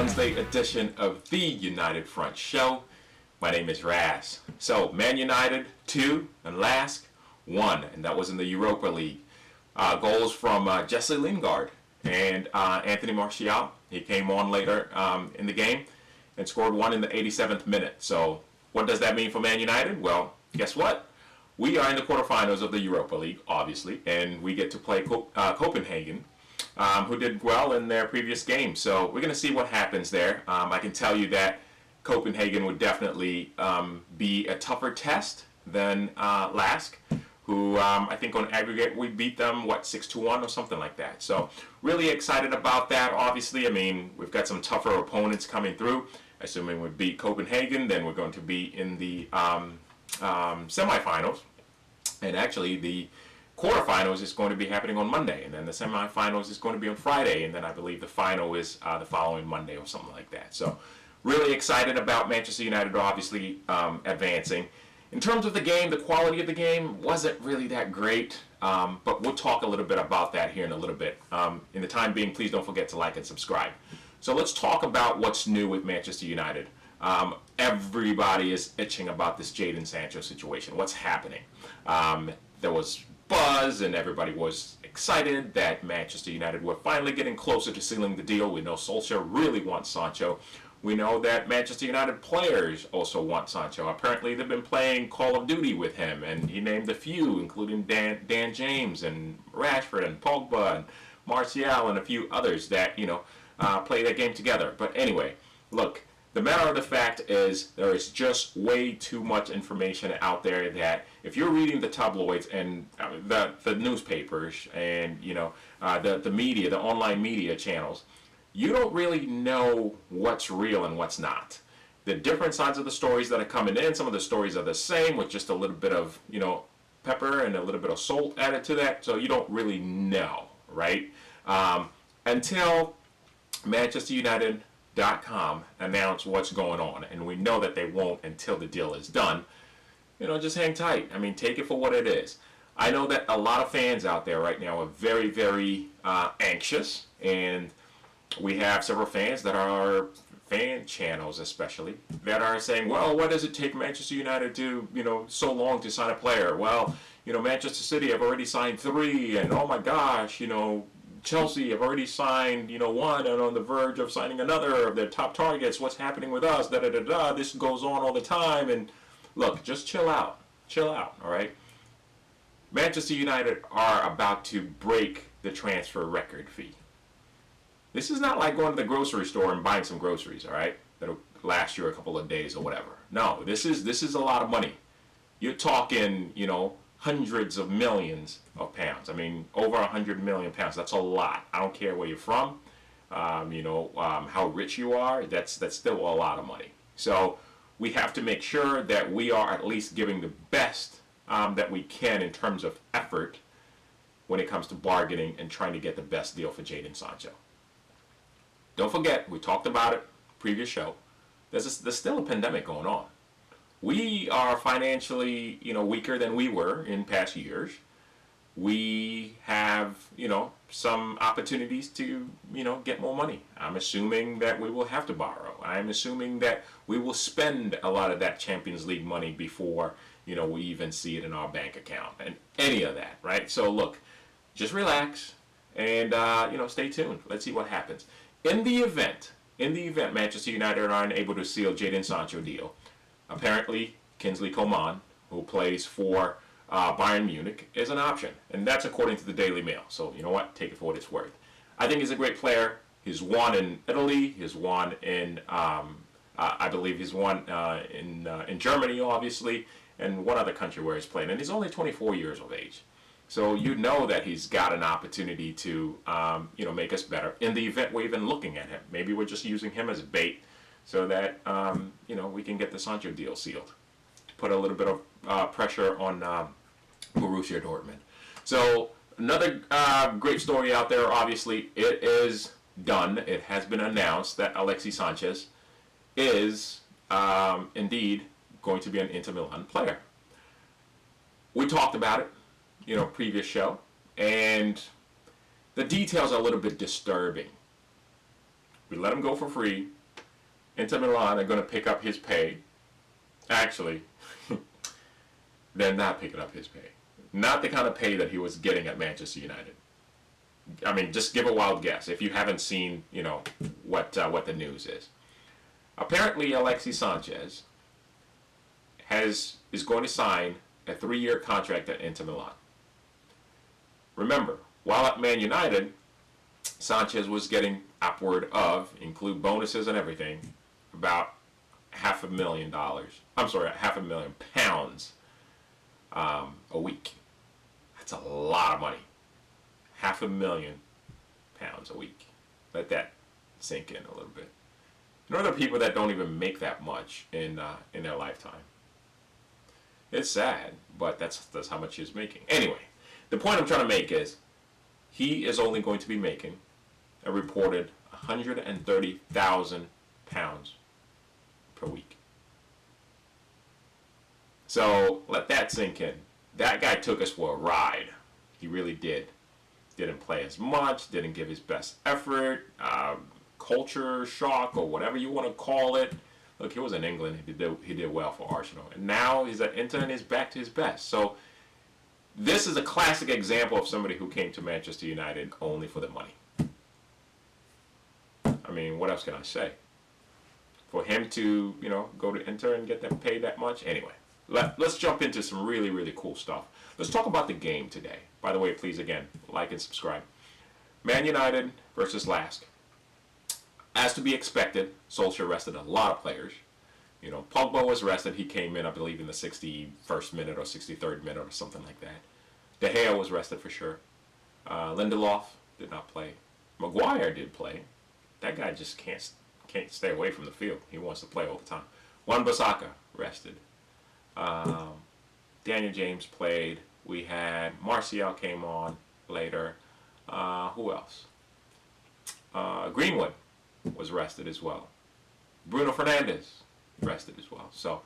Wednesday edition of the United Front Show. My name is Raz. So, Man United 2 and LASK 1, and that was in the Europa League. Goals from Jesse Lingard and Anthony Martial. He came on later in the game and scored one in the 87th minute. So, what does that mean for Man United? Well, guess what? We are in the quarterfinals of the Europa League, obviously, and we get to play Copenhagen, who did well in their previous game. So we're going to see what happens there. I can tell you that Copenhagen would definitely be a tougher test than LASK, who I think on aggregate we beat them, 6-1 or something like that. So really excited about that. Obviously, I mean, we've got some tougher opponents coming through. Assuming we beat Copenhagen, then we're going to be in the semifinals. And actually, the quarterfinals is going to be happening on Monday, and then the semifinals is going to be on Friday, and then I believe the final is the following Monday or something like that. So really excited about Manchester United obviously advancing. In terms of the game, the quality of the game wasn't really that great, but we'll talk a little bit about that here in a little bit. In the time being, please don't forget to like and subscribe. So let's talk about what's new with Manchester United. Everybody is itching about this Jadon Sancho situation. What's happening? There was buzz and everybody was excited that Manchester United were finally getting closer to sealing the deal. We know Solskjaer really wants Sancho. We know that Manchester United players also want Sancho. Apparently they've been playing Call of Duty with him, and he named a few, including Dan James and Rashford and Pogba and Martial and a few others that, play that game together. But anyway, look, the matter of the fact is there is just way too much information out there that if you're reading the tabloids and the newspapers and the media, the online media channels, you don't really know what's real and what's not. The different sides of the stories that are coming in, some of the stories are the same with just a little bit of pepper and a little bit of salt added to that, so you don't really know, right? Until Manchester United.com announce what's going on, and we know that they won't until the deal is done. Just hang tight. I mean, take it for what it is. I know that a lot of fans out there right now are very, very anxious, and we have several fans that are fan channels especially that are saying, well, what does it take Manchester United to so long to sign a player? Well, Manchester City have already signed 3, and oh my gosh, Chelsea have already signed, one, and on the verge of signing another of their top targets. What's happening with us? This goes on all the time. And look, just chill out, all right? Manchester United are about to break the transfer record fee. This is not like going to the grocery store and buying some groceries, all right? That'll last you a couple of days or whatever. No, this is a lot of money. You're talking, hundreds of millions of pounds. I mean, over 100 million pounds. That's a lot. I don't care where you're from, how rich you are. That's still a lot of money. So we have to make sure that we are at least giving the best that we can in terms of effort when it comes to bargaining and trying to get the best deal for Jadon Sancho. Don't forget, we talked about it previous show. There's still a pandemic going on. We are financially, weaker than we were in past years. We have, some opportunities to, get more money. I'm assuming that we will have to borrow. I'm assuming that we will spend a lot of that Champions League money before, we even see it in our bank account and any of that, right? So look, just relax and, stay tuned. Let's see what happens. In the event Manchester United are unable to seal Jadon Sancho deal, apparently, Kingsley Coman, who plays for Bayern Munich, is an option. And that's according to the Daily Mail. So, you know what? Take it for what it's worth. I think he's a great player. He's won in Italy. He's won in, I believe he's won in Germany, obviously, and one other country where he's played. And he's only 24 years of age. So you know that he's got an opportunity to, make us better in the event we're even looking at him. Maybe we're just using him as bait so that, we can get the Sancho deal sealed. To put a little bit of pressure on Borussia Dortmund. So another great story out there, obviously, it is done. It has been announced that Alexis Sanchez is indeed going to be an Inter Milan player. We talked about it, previous show, and the details are a little bit disturbing. We let him go for free. Inter Milan are going to pick up his pay. Actually, they're not picking up his pay. Not the kind of pay that he was getting at Manchester United. I mean, just give a wild guess if you haven't seen, what the news is. Apparently, Alexis Sanchez is going to sign a 3-year contract at Inter Milan. Remember, while at Man United, Sanchez was getting upward of, include bonuses and everything, about £500,000. I'm sorry, £500,000 a week. That's a lot of money. £500,000 a week. Let that sink in a little bit. There are other people that don't even make that much in their lifetime. It's sad, but that's how much he's making. Anyway, the point I'm trying to make is he is only going to be making a reported £130,000 per week. So let that sink in. That guy took us for a ride. He really did. Didn't play as much, didn't give his best effort, culture shock or whatever you want to call it. Look, he was in England. He did well for Arsenal. And now he's at Inter and he's back to his best. So this is a classic example of somebody who came to Manchester United only for the money. I mean, what else can I say? For him to, go to Inter and get them paid that much? Anyway, let's jump into some really, really cool stuff. Let's talk about the game today. By the way, please, again, like and subscribe. Man United versus LASK. As to be expected, Solskjaer rested a lot of players. Pogba was rested. He came in, I believe, in the 61st minute or 63rd minute or something like that. De Gea was rested for sure. Lindelof did not play. Maguire did play. That guy just can't stay away from the field. He wants to play all the time. Wan-Bissaka rested. Daniel James played. We had Martial came on later. Who else? Greenwood was rested as well. Bruno Fernandes rested as well. So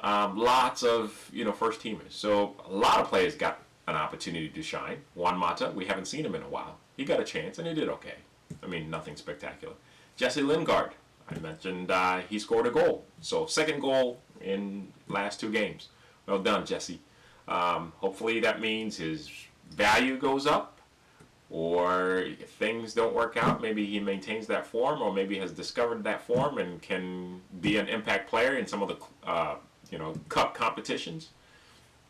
lots of first teamers. So a lot of players got an opportunity to shine. Juan Mata, we haven't seen him in a while. He got a chance and he did okay. I mean, nothing spectacular. Jesse Lingard, I mentioned he scored a goal. So second goal in last 2 games. Well done, Jesse. Hopefully that means his value goes up, or if things don't work out, maybe he maintains that form, or maybe has discovered that form and can be an impact player in some of the cup competitions,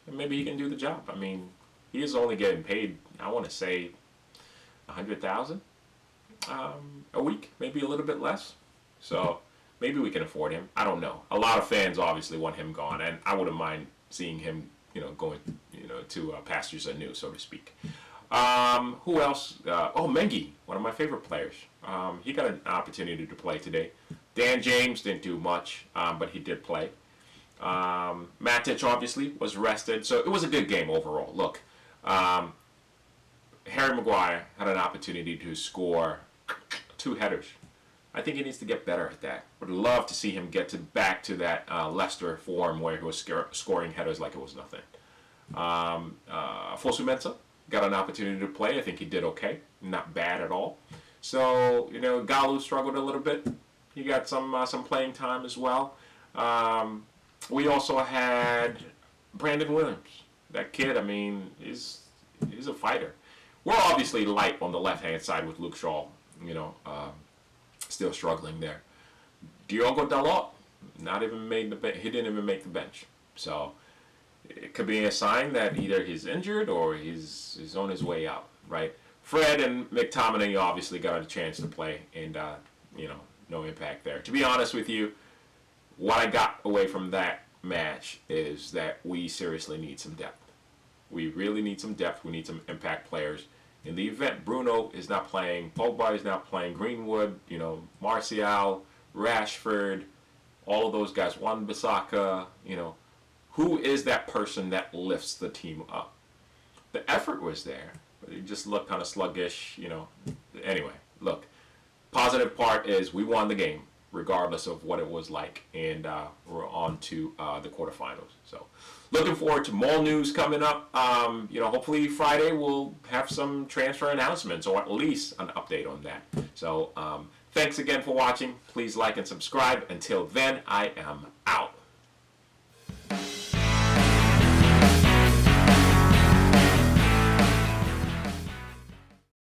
and maybe he can do the job. I mean, he is only getting paid, I want to say, $100,000 a week, maybe a little bit less. So maybe we can afford him. I don't know. A lot of fans obviously want him gone, and I wouldn't mind seeing him, going, to pastures anew, so to speak. Who else? Mengi, one of my favorite players. He got an opportunity to play today. Dan James didn't do much, but he did play. Matic obviously was rested, so it was a good game overall. Look, Harry Maguire had an opportunity to score 2 headers. I think he needs to get better at that. Would love to see him get back to that Leicester form where he was scoring headers like it was nothing. Fosu Mensah got an opportunity to play. I think he did okay. Not bad at all. So, Galu struggled a little bit. He got some playing time as well. We also had Brandon Williams. That kid, I mean, he's a fighter. We're obviously light on the left-hand side with Luke Shaw, still struggling there. Diogo Dalot, not even made he didn't even make the bench. So it could be a sign that either he's injured or he's on his way out, right? Fred and McTominay obviously got a chance to play, and no impact there. To be honest with you, what I got away from that match is that we seriously need some depth. We really need some depth. We need some impact players. In the event Bruno is not playing, Pogba is not playing, Greenwood, Martial, Rashford, all of those guys, Wan-Bissaka, who is that person that lifts the team up? The effort was there, but it just looked kind of sluggish, Anyway, look, positive part is we won the game. regardless of what it was like. And we're on to the quarterfinals. So looking forward to more news coming up. Hopefully Friday we'll have some transfer announcements, or at least an update on that. So thanks again for watching. Please like and subscribe. Until then, I am